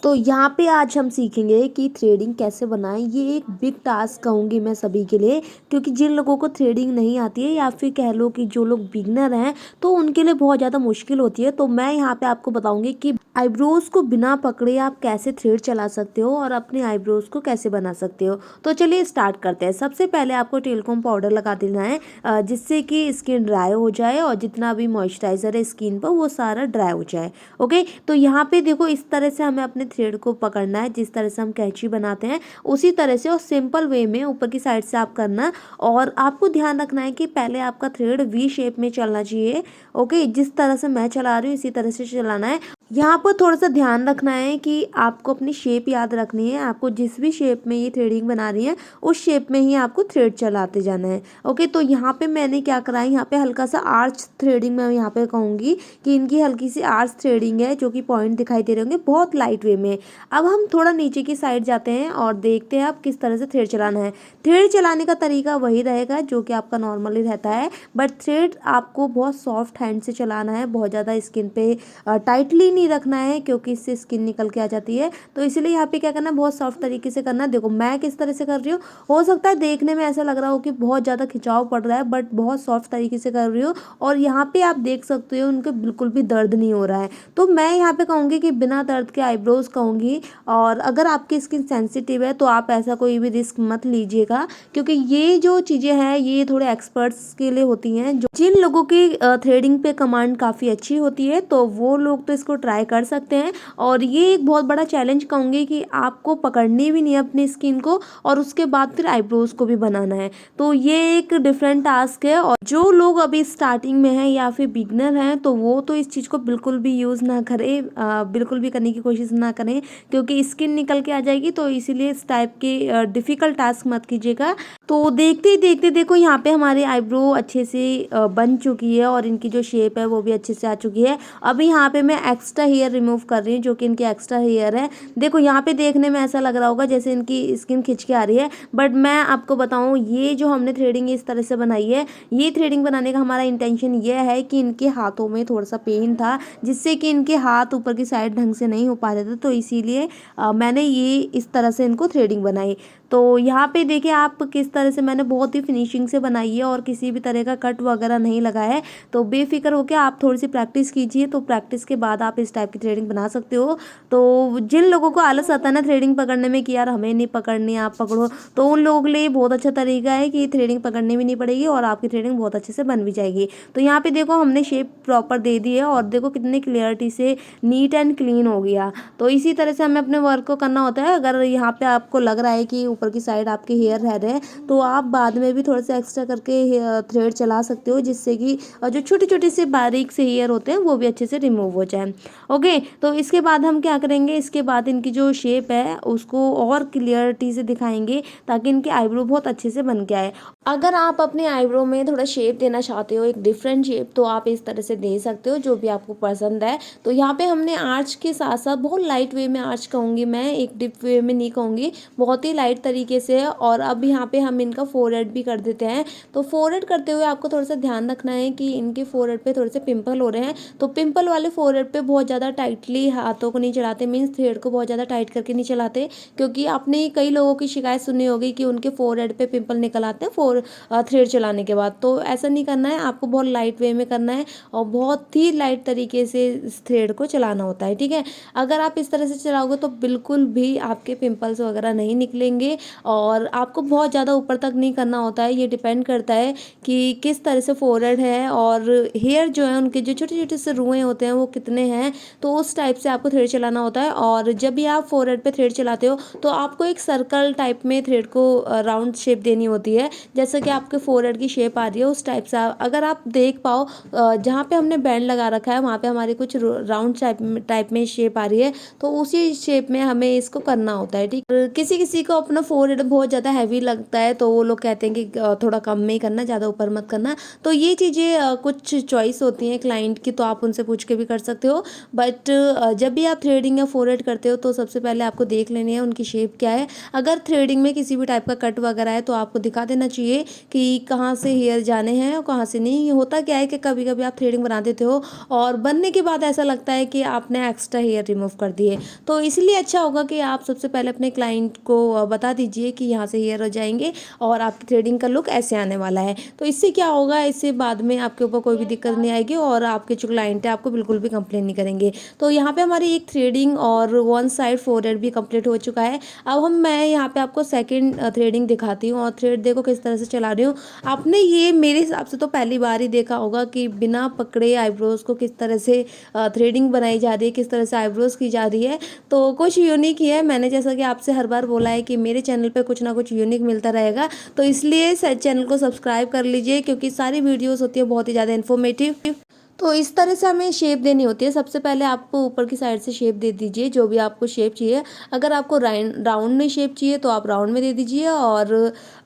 तो यहाँ पे आज हम सीखेंगे कि थ्रेडिंग कैसे बनाएं। ये एक बिग टास्क कहूँगी मैं सभी के लिए, क्योंकि जिन लोगों को थ्रेडिंग नहीं आती है या फिर कह लो कि जो लोग बिगनर हैं तो उनके लिए बहुत ज़्यादा मुश्किल होती है। तो मैं यहाँ पे आपको बताऊंगी कि आईब्रोज को बिना पकड़े आप कैसे थ्रेड चला सकते हो और अपने आईब्रोज को कैसे बना सकते हो। तो चलिए स्टार्ट करते हैं। सबसे पहले आपको टेलकॉम पाउडर लगा देना है, जिससे कि स्किन ड्राई हो जाए और जितना भी मॉइस्चराइजर है स्किन पर वो सारा ड्राई हो जाए। ओके, तो यहाँ पे देखो इस तरह से हमें अपने थ्रेड को पकड़ना है, जिस तरह से हम कैंची बनाते हैं उसी तरह से और सिंपल वे में ऊपर की साइड से आप करना। और आपको ध्यान रखना है कि पहले आपका थ्रेड वी शेप में चलना चाहिए। ओके, जिस तरह से मैं चला रही हूँ इसी तरह से चलाना है। यहाँ पर थोड़ा सा ध्यान रखना है कि आपको अपनी शेप याद रखनी है। आपको जिस भी शेप में ये थ्रेडिंग बना रही है उस शेप में ही आपको थ्रेड चलाते जाना है। ओके, तो यहाँ पे मैंने क्या करा है, यहाँ पे हल्का सा आर्च थ्रेडिंग मैं यहाँ पे कहूँगी कि इनकी हल्की सी आर्च थ्रेडिंग है, जो कि पॉइंट दिखाई दे रहे होंगे बहुत लाइट वे में। अब हम थोड़ा नीचे की साइड जाते हैं और देखते हैं आप किस तरह से थ्रेड चलाना है। थ्रेड चलाने का तरीका वही रहेगा जो कि आपका नॉर्मली रहता है, बट थ्रेड आपको बहुत सॉफ्ट हैंड से चलाना है। बहुत ज़्यादा स्किन पे टाइटली नहीं रखना है, क्योंकि इससे स्किन निकल के आ जाती है। तो इसलिए यहाँ पे क्या करना है, बहुत सॉफ्ट तरीके से करना है। देखो मैं किस तरह से कर रही हूँ, हो सकता है देखने में ऐसा लग रहा हो कि बहुत ज़्यादा खिंचाव पड़ रहा है, बट बहुत सॉफ्ट तरीके से कर रही हूँ। और यहाँ पे आप देख सकते हो उनके बिल्कुल भी दर्द नहीं हो रहा है। तो मैं यहाँ पे कहूँगी कि बिना दर्द के आईब्रोज कहूँगी। और अगर आपकी स्किन सेंसिटिव है तो आप ऐसा कोई भी रिस्क मत लीजिएगा, क्योंकि ये जो चीज़ें हैं ये थोड़े एक्सपर्ट्स के लिए होती हैं। जो जिन लोगों की थ्रेडिंग पे कमांड काफ़ी अच्छी होती है तो वो लोग तो इसको ट्राई कर सकते हैं। और ये एक बहुत बड़ा चैलेंज कहूँगी कि आपको पकड़नी भी नहीं है अपनी स्किन को और उसके बाद फिर आईब्रोज को भी बनाना है। तो ये एक डिफरेंट टास्क है, और जो लोग अभी स्टार्टिंग में हैं या फिर बिगनर हैं तो वो तो इस चीज़ को बिल्कुल भी यूज़ ना करें, बिल्कुल भी करने की कोशिश ना करें, क्योंकि स्किन निकल के आ जाएगी। तो इसीलिए इस टाइप के डिफ़िकल्ट टास्क मत कीजिएगा। तो देखते ही देखते देखो यहाँ पे हमारे आईब्रो अच्छे से बन चुकी है और इनकी जो शेप है वो भी अच्छे से आ चुकी है। अभी यहाँ पे मैं एक्स्ट्रा हेयर रिमूव कर रही हूँ, जो कि इनके एक्स्ट्रा हेयर है। देखो यहाँ पे देखने में ऐसा लग रहा होगा जैसे इनकी स्किन खिंच के आ रही है, बट मैं आपको बताऊँ ये जो हमने थ्रेडिंग इस तरह से बनाई है, ये थ्रेडिंग बनाने का हमारा इंटेंशन ये है कि इनके हाथों में थोड़ा सा पेन था, जिससे कि इनके हाथ ऊपर की साइड ढंग से नहीं हो पा रहे थे। तो इसीलिए मैंने ये इस तरह से इनको थ्रेडिंग बनाई। तो यहाँ पे देखिए आप किस तरह से मैंने बहुत ही फिनिशिंग से बनाई है और किसी भी तरह का कट वगैरह नहीं लगाया है। तो बेफिक्र होकर आप थोड़ी सी प्रैक्टिस कीजिए, तो प्रैक्टिस के बाद आप इस टाइप की थ्रेडिंग बना सकते हो। तो जिन लोगों को आलस आता है ना थ्रेडिंग पकड़ने में कि यार हमें नहीं पकड़नी आप पकड़ो, तो उन लोगों के लिए बहुत अच्छा तरीका है कि थ्रेडिंग पकड़नी भी नहीं पड़ेगी और आपकी थ्रेडिंग बहुत अच्छे से बन भी जाएगी। तो यहाँ पे देखो हमने शेप प्रॉपर दे दी है और देखो कितनी क्लियरिटी से नीट एंड क्लीन हो गया। तो इसी तरह से हमें अपने वर्क को करना होता है। अगर यहाँ पे आपको लग रहा है कि ऊपर की साइड आपके हेयर रह रहे हैं तो आप बाद में भी थोड़ा सा एक्स्ट्रा करके थ्रेड चला सकते हो, जिससे कि जो छोटे छोटे से बारीक से हेयर होते हैं वो भी अच्छे से रिमूव हो जाए। ओके, तो इसके बाद हम क्या करेंगे, इसके बाद इनकी जो शेप है उसको और क्लियरिटी से दिखाएंगे ताकि इनके आईब्रो बहुत अच्छे से बन के आए। अगर आप अपने आईब्रो में थोड़ा शेप देना चाहते हो, एक डिफरेंट शेप, तो आप इस तरह से दे सकते हो जो भी आपको पसंद है। तो यहाँ पे हमने आर्च के साथ साथ बहुत लाइट वे में आर्च कहूँगी मैं, एक डिप वे में नहीं कहूँगी, बहुत ही लाइट तरीके से। और अब यहाँ पे हम इनका फोरहेड भी कर देते हैं। तो फोरहेड करते हुए आपको थोड़ा सा ध्यान रखना है कि इनके फोरहेड पे थोड़े से पिंपल हो रहे हैं, तो पिंपल वाले फोरहेड पे बहुत ज़्यादा टाइटली हाथों को नहीं चलाते, मीन्स थ्रेड को बहुत ज़्यादा टाइट करके नहीं चलाते, क्योंकि आपने कई लोगों की शिकायत सुनी होगी कि उनके फोरहेड पे पिंपल निकल आते हैं थ्रेड चलाने के बाद। तो ऐसा नहीं करना है, आपको बहुत लाइट वे में करना है और बहुत ही लाइट तरीके से इस थ्रेड को चलाना होता है। ठीक है, अगर आप इस तरह से चलाओगे तो बिल्कुल भी आपके पिंपल्स वगैरह नहीं निकलेंगे। और आपको बहुत ज़्यादा ऊपर तक नहीं करना होता है, ये डिपेंड करता है कि किस तरह से फोरहेड है और हेयर जो है उनके जो छोटे छोटे से रुएं होते हैं वो कितने हैं, तो उस टाइप से आपको थ्रेड चलाना होता है। और जब भी आप फोरहेड पे थ्रेड चलाते हो तो आपको एक सर्कल टाइप में थ्रेड को राउंड शेप देनी होती है, जैसे कि आपके फोरहेड की शेप आ रही है उस टाइप से। अगर आप देख पाओ जहाँ पे हमने बैंड लगा रखा है वहाँ पे हमारे कुछ राउंड टाइप में शेप आ रही है, तो उसी शेप में हमें इसको करना होता है। ठीक, किसी किसी को अपना फोरहेड बहुत ज़्यादा हैवी लगता है तो वो लोग कहते हैं कि थोड़ा कम में ही करना, ज़्यादा ऊपर मत करना। तो ये चीज़ें कुछ चॉइस होती हैं क्लाइंट की, तो आप उनसे पूछ के भी कर सकते हो। बट जब भी आप थ्रेडिंग या फोरहेड करते हो तो सबसे पहले आपको देख लेनी है उनकी शेप क्या है। अगर थ्रेडिंग में किसी भी टाइप का कट वगैरह है तो आपको दिखा देना चाहिए कि कहाँ से हेयर जाने हैं और कहाँ से नहीं। होता क्या है कि कभी कभी आप थ्रेडिंग बना देते हो और बनने के बाद ऐसा लगता है कि आपने एक्स्ट्रा हेयर रिमूव कर दिए। तो इसलिए अच्छा होगा कि आप सबसे पहले अपने क्लाइंट को बता दीजिए कि यहाँ से हेयर हो जाएंगे और आपकी थ्रेडिंग का लुक ऐसे आने वाला है। तो इससे क्या होगा, इससे बाद में आपके ऊपर कोई भी दिक्कत नहीं आएगी और आपके जो क्लाइंट है आपको बिल्कुल भी कंप्लेन नहीं करेंगे। तो यहाँ पे हमारी एक थ्रेडिंग और वन साइड फोरहेड भी कंप्लीट हो चुका है। अब मैं यहाँ पे आपको सेकंड थ्रेडिंग दिखाती हूँ और थ्रेड देखो किस तरह से चला रही हूँ। आपने ये मेरे हिसाब से तो पहली बार ही देखा होगा कि बिना पकड़े आईब्रोज को किस तरह से थ्रेडिंग बनाई जा रही है, किस तरह से आईब्रोज की जा रही है। तो कुछ यूनिक ही है। मैंने जैसा कि आपसे हर बार बोला है कि मेरे चैनल पे कुछ ना कुछ यूनिक मिलता रहेगा, तो इसलिए चैनल को सब्सक्राइब कर लीजिए क्योंकि सारी वीडियोस होती है बहुत ही ज़्यादा इन्फॉर्मेटिव। तो इस तरह से हमें शेप देनी होती है। सबसे पहले आपको ऊपर की साइड से शेप दे दीजिए जो भी आपको शेप चाहिए। अगर आपको राउंड में शेप चाहिए तो आप राउंड में दे दीजिए और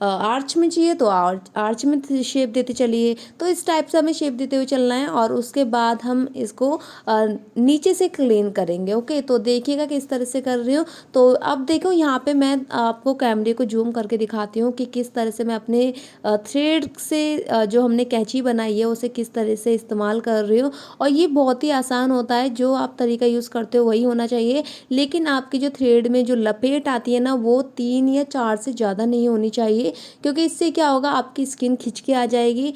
आर्च में चाहिए तो आर्च में शेप देते चलिए। तो इस टाइप से हमें शेप देते हुए चलना है और उसके बाद हम इसको नीचे से क्लीन करेंगे। ओके, तो देखिएगा किस तरह से कर रही हूँ। तो अब देखो यहाँ पे मैं आपको कैमरे को जूम करके दिखाती हूँ कि किस तरह से मैं अपने थ्रेड से जो हमने कैंची बनाई है उसे किस तरह से इस्तेमाल कर रही हूँ। और ये बहुत ही आसान होता है, जो आप तरीका यूज़ करते हो वही होना चाहिए। लेकिन आपकी जो थ्रेड में जो लपेट आती है ना वो 3 या 4 से ज़्यादा नहीं होनी चाहिए, क्योंकि इससे क्या होगा आपकी स्किन खिंच के आ जाएगी।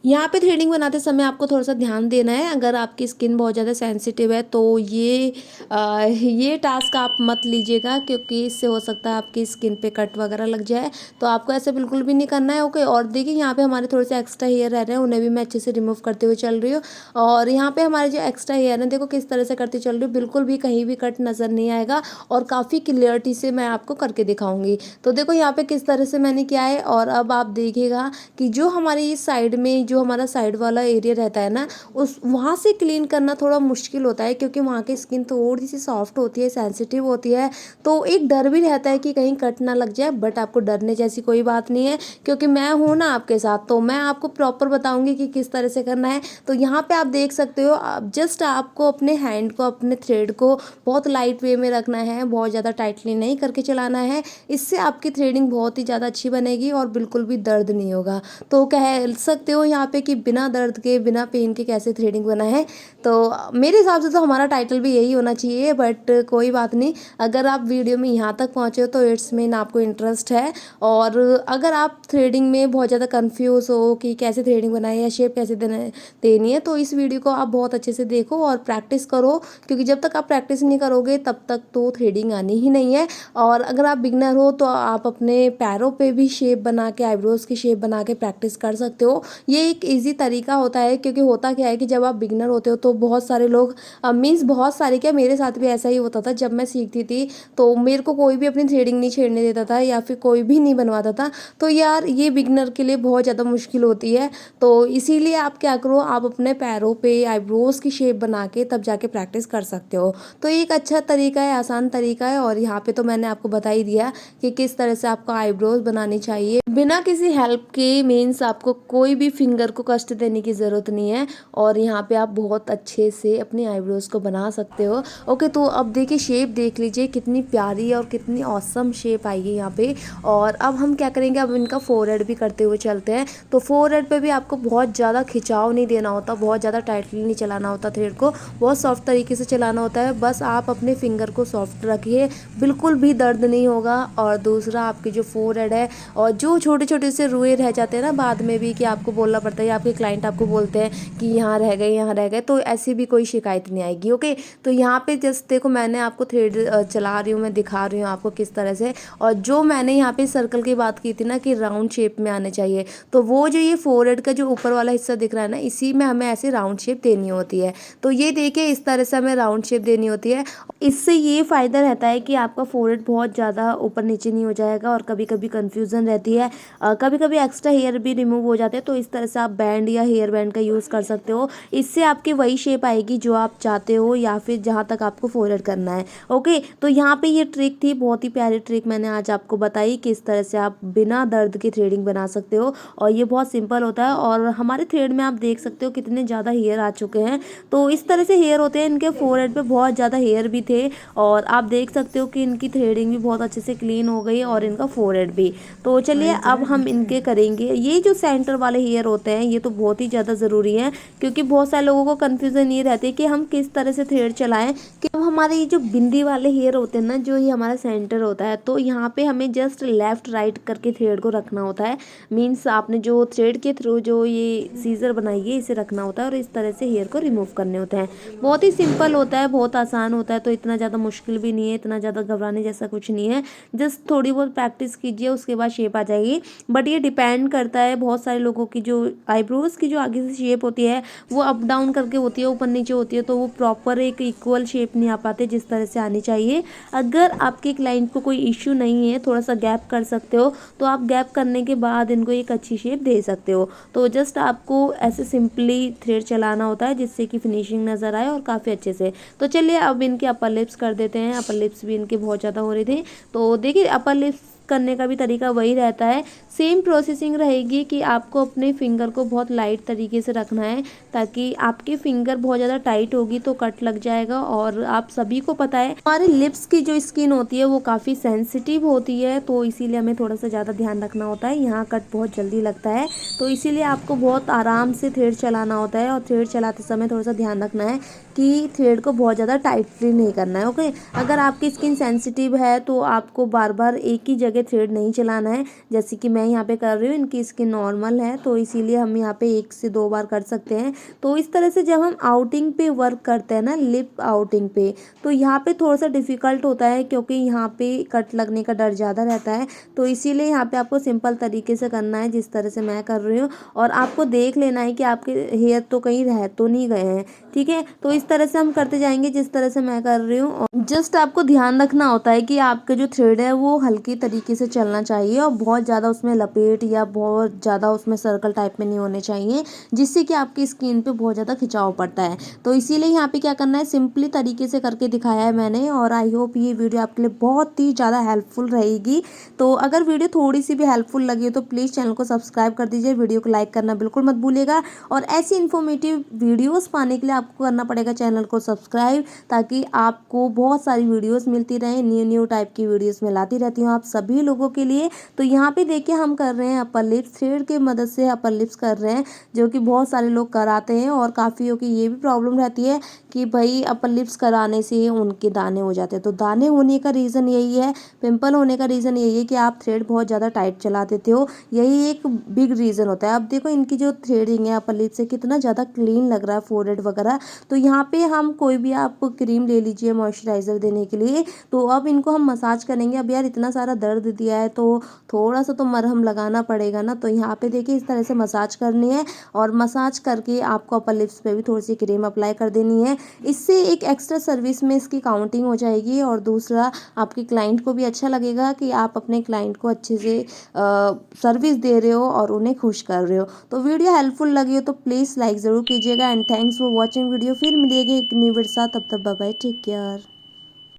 यहाँ पे थ्रेडिंग बनाते समय आपको थोड़ा सा ध्यान देना है। अगर आपकी स्किन बहुत ज़्यादा सेंसिटिव है तो ये टास्क आप मत लीजिएगा, क्योंकि इससे हो सकता है आपकी स्किन पे कट वगैरह लग जाए। तो आपको ऐसे बिल्कुल भी नहीं करना है। ओके, और देखिए यहाँ पे हमारे थोड़े से एक्स्ट्रा हेयर रह रहे हैं, उन्हें भी मैं अच्छे से रिमूव करते हुए चल रही हूँ। और यहाँ पे हमारे जो एक्स्ट्रा हेयर है देखो किस तरह से करती चल रही हूँ, बिल्कुल भी कहीं भी कट नज़र नहीं आएगा और काफ़ी क्लियरिटी से मैं आपको करके दिखाऊंगी। तो देखो यहाँ पे किस तरह से मैंने किया है। और अब आप देखिएगा कि जो हमारी इस साइड में जो हमारा साइड वाला एरिया रहता है ना, उस वहाँ से क्लीन करना थोड़ा मुश्किल होता है, क्योंकि वहाँ की स्किन थोड़ी सी सॉफ्ट होती है, सेंसिटिव होती है। तो एक डर भी रहता है कि कहीं कट ना लग जाए, बट आपको डरने जैसी कोई बात नहीं है, क्योंकि मैं हूँ ना आपके साथ। तो मैं आपको प्रॉपर बताऊंगी कि किस तरह से करना है। तो यहाँ पे आप देख सकते हो, जस्ट आपको अपने हैंड को, अपने थ्रेड को बहुत लाइट वे में रखना है, बहुत ज़्यादा टाइटली नहीं करके चलाना है। इससे आपकी थ्रेडिंग बहुत ही ज़्यादा अच्छी बनेगी और बिल्कुल भी दर्द नहीं होगा। तो कह सकते हो यहाँ पे कि बिना दर्द के, बिना पेन के कैसे थ्रेडिंग बना है। तो मेरे हिसाब से तो हमारा टाइटल भी यही होना चाहिए, बट कोई बात नहीं। अगर आप वीडियो में यहाँ तक पहुँचे हो तो इट्स मीन आपको इंटरेस्ट है। और अगर आप थ्रेडिंग में बहुत ज़्यादा कंफ्यूज हो कि कैसे थ्रेडिंग बनाए या शेप कैसे देनी है, तो इस वीडियो को आप बहुत अच्छे से देखो और प्रैक्टिस करो, क्योंकि जब तक आप प्रैक्टिस नहीं करोगे तब तक तो थ्रेडिंग आनी ही नहीं है। और अगर आप बिगनर हो तो आप अपने पैरों पे भी शेप बना के, आईब्रोज की शेप बना के प्रैक्टिस कर सकते हो। ये एक ईजी तरीका होता है, क्योंकि होता क्या है कि जब आप बिगनर होते हो तो बहुत सारे लोग, मीन्स बहुत सारे क्या, मेरे साथ भी ऐसा ही होता था। जब मैं सीखती थी तो मेरे को कोई भी अपनी थ्रेडिंग नहीं छेड़ने देता था या फिर कोई भी नहीं बनवाता था। तो यार ये बिगनर के लिए बहुत ज़्यादा मुश्किल होती है। तो इसीलिए आप क्या करो, आप अपने पैरों पे आईब्रोज की शेप बना के तब जाके प्रैक्टिस कर सकते हो। तो ये एक अच्छा तरीका है, आसान तरीका है। और यहाँ पे तो मैंने आपको बता ही दिया कि किस तरह से आपको आईब्रोज बनानी चाहिए बिना किसी हेल्प के। मीन्स आपको कोई भी फिंगर को कष्ट देने की ज़रूरत नहीं है और यहाँ पे आप बहुत अच्छे से अपनी आईब्रोज को बना सकते हो। ओके, तो अब देखिए शेप देख लीजिए कितनी प्यारी और कितनी ऑसम शेप आई है यहाँ पे। और अब हम क्या करेंगे, अब इनका फोरहेड भी करते हुए चलते हैं। तो फोरहेड पे भी आपको बहुत ज़्यादा खिंचाव नहीं देना होता, बहुत ज़्यादा टाइटली नहीं चलाना होता थ्रेड को, बहुत सॉफ्ट तरीके से चलाना होता है। बस आप अपने फिंगर को सॉफ्ट रखिए, बिल्कुल भी दर्द नहीं होगा। और दूसरा, आपकी जो फोरहेड है और जो छोटे छोटे से रुए रह जाते हैं ना बाद में भी, कि आपको बोलना पड़ता है या आपके क्लाइंट आपको बोलते हैं कि यहाँ रह गए, यहाँ रह गए, तो ऐसी भी कोई शिकायत नहीं आएगी। ओके, तो यहाँ पे जस्ट देखो मैंने आपको थ्रेड चला रही हूँ, मैं दिखा रही हूँ आपको किस तरह से। और जो मैंने यहाँ पे सर्कल की बात की थी ना कि राउंड शेप में आने चाहिए, तो वो जो ये फोरहेड का जो ऊपर वाला हिस्सा दिख रहा है ना, इसी में हमें ऐसे राउंड शेप देनी होती है। तो ये देखिए इस तरह से हमें राउंड शेप देनी होती है। इससे ये फ़ायदा रहता है कि आपका फोरहेड बहुत ज़्यादा ऊपर नीचे नहीं हो जाएगा और कभी कभी कन्फ्यूज़न रहती है, कभी कभी एक्स्ट्रा हेयर भी रिमूव हो जाते हैं। तो इस तरह से आप बैंड या हेयर बैंड का यूज़ कर सकते हो। इससे आपकी वही शेप आएगी जो आप चाहते हो या फिर जहाँ तक आपको फोरहेड करना है। ओके, तो यहाँ पे ये ट्रिक थी, बहुत ही प्यारी ट्रिक मैंने आज आपको बताई किस तरह से आप बिना दर्द के थ्रेडिंग बना सकते हो। और ये बहुत सिंपल होता है और हमारे थ्रेड में आप देख सकते हो कितने ज़्यादा हेयर आ चुके हैं। तो इस तरह से हेयर होते हैं, इनके फोरहेड पे बहुत ज़्यादा हेयर भी थे और आप देख सकते हो कि इनकी थ्रेडिंग भी बहुत अच्छे से क्लीन हो गई और इनका फोरहेड भी। तो चलिए अब हम इनके करेंगे। ये जो सेंटर वाले हेयर होते हैं ये तो बहुत ही ज़्यादा ज़रूरी है, क्योंकि बहुत सारे लोगों को कन्फ्यूज़न ये रहती है कि हम किस तरह से थ्रेड चलाएं। कि अब हमारे ये जो बिंदी वाले हेयर होते हैं ना, जो ये हमारा सेंटर होता है, तो यहाँ पे हमें जस्ट लेफ्ट राइट करके थ्रेड को रखना होता है। मीन्स आपने जो थ्रेड के थ्रू जो ये सीजर बनाई है इसे रखना होता है और इस तरह से हेयर को रिमूव करने होते हैं। बहुत ही सिंपल होता है, बहुत आसान होता है, तो इतना ज़्यादा मुश्किल भी नहीं है, इतना ज़्यादा घबराने जैसा कुछ नहीं है। जस्ट थोड़ी बहुत प्रैक्टिस कीजिए, उसके बाद शेप आ जाएगी। बट ये डिपेंड करता है, बहुत सारे लोगों की जो आईब्रोज की जो आगे से शेप होती है वो अप डाउन करके होती है, ऊपर नीचे होती है, तो वो प्रॉपर एक इक्वल शेप नहीं आ पाते जिस तरह से आनी चाहिए। अगर आपके क्लाइंट को कोई इश्यू नहीं है, थोड़ा सा गैप कर सकते हो, तो आप गैप करने के बाद इनको एक अच्छी शेप दे सकते हो। तो जस्ट आपको ऐसे सिंपली थ्रेड चलाना होता है जिससे कि फिनिशिंग नज़र आए और काफ़ी अच्छे से। तो चलिए अब इनके अपर लिप्स कर देते हैं। अपर लिप्स भी इनके बहुत ज़्यादा हो रहे थे, तो देखिए अपर लिप्स करने का भी तरीका वही रहता है, सेम प्रोसेसिंग रहेगी कि आपको अपने फिंगर को बहुत लाइट तरीके से रखना है, ताकि आपकी फिंगर बहुत ज़्यादा टाइट होगी तो कट लग जाएगा। और आप सभी को पता है हमारे लिप्स की जो स्किन होती है वो काफ़ी सेंसिटिव होती है, तो इसीलिए हमें थोड़ा सा ज़्यादा ध्यान रखना होता है। यहाँ कट बहुत जल्दी लगता है, तो इसीलिए आपको बहुत आराम से थ्रेड चलाना होता है और थ्रेड चलाते समय थोड़ा सा ध्यान रखना है कि थ्रेड को बहुत ज़्यादा टाइटली नहीं करना है। ओके, अगर आपकी स्किन सेंसिटिव है तो आपको बार बार एक ही जगह थ्रेड नहीं चलाना है, जैसे कि मैं यहाँ पे कर रही हूँ। इनकी स्किन नॉर्मल है तो इसीलिए हम यहाँ पे 1 से 2 बार कर सकते हैं। तो इस तरह से जब हम आउटिंग पे वर्क करते हैं ना, लिप आउटिंग पे, तो यहाँ पे थोड़ा सा डिफ़िकल्ट होता है क्योंकि यहाँ पे कट लगने का डर ज़्यादा रहता है। तो इसीलिए यहाँ पे आपको सिंपल तरीके से करना है जिस तरह से मैं कर रही हूँ, और आपको देख लेना है कि आपके हेयर तो कहीं रह तो नहीं गए हैं। ठीक है, तो इस तरह से हम करते जाएंगे जिस तरह से मैं कर रही हूँ। और जस्ट आपको ध्यान रखना होता है कि आपका जो थ्रेड है वो हल्की तरीके से चलना चाहिए और बहुत ज़्यादा उसमें लपेट या बहुत ज़्यादा उसमें सर्कल टाइप में नहीं होने चाहिए, जिससे कि आपकी स्किन पे बहुत ज़्यादा खिंचाव पड़ता है। तो इसीलिए यहाँ पे क्या करना है, सिंपली तरीके से करके दिखाया है मैंने, और आई होप ये वीडियो आपके लिए बहुत ही ज़्यादा हेल्पफुल रहेगी। तो अगर वीडियो थोड़ी सी भी हेल्पफुल लगी हो तो प्लीज़ चैनल को सब्सक्राइब कर दीजिए, वीडियो को लाइक करना बिल्कुल मत भूलिएगा। और ऐसी इन्फॉर्मेटिव वीडियोस पाने के लिए आपको करना पड़ेगा चैनल को सब्सक्राइब, ताकि आपको बहुत सारी वीडियोस मिलती रहें। न्यू टाइप की वीडियोस मैं लाती रहती हूँ आप सभी लोगों के लिए। तो यहाँ पे देखिए हम कर रहे हैं अपर लिप्स, थ्रेड के मदद से अपर लिप्स कर रहे हैं, जो कि बहुत सारे लोग कराते हैं और काफ़ियों की ये भी प्रॉब्लम रहती है कि भाई अपर लिप्स कराने से उनके दाने हो जाते हैं। तो दाने होने का रीज़न यही है, पिंपल होने का रीज़न यही है कि आप थ्रेड बहुत ज़्यादा टाइट चला देते हो, यही एक बिग रीज़न होता है। अब देखो इनकी जो थ्रेडिंग है अपर लिप्स से कितना ज़्यादा क्लीन लग रहा है फोरहेड वगैरह। तो यहाँ पे हम कोई भी आप क्रीम ले लीजिए मॉइस्चराइज़र देने के लिए। तो अब इनको हम मसाज करेंगे। अब यार इतना सारा दर्द दिया है तो थोड़ा सा तो मरहम लगाना पड़ेगा ना। तो यहाँ पे देखिए इस तरह से मसाज करनी है और मसाज करके आपको अपर लिप्स पे भी थोड़ी सी क्रीम अप्लाई कर देनी है। इससे एक एक्स्ट्रा सर्विस में इसकी काउंटिंग हो जाएगी और दूसरा आपके क्लाइंट को भी अच्छा लगेगा कि आप अपने क्लाइंट को अच्छे से सर्विस दे रहे हो और उन्हें खुश कर रहे हो। तो वीडियो हेल्पफुल लगी हो तो प्लीज़ लाइक ज़रूर कीजिएगा। And thanks for watching video. फिर मिलेंगे एक न्यू वीडियो साथ, तब तक बाय बाय, टेक केयर।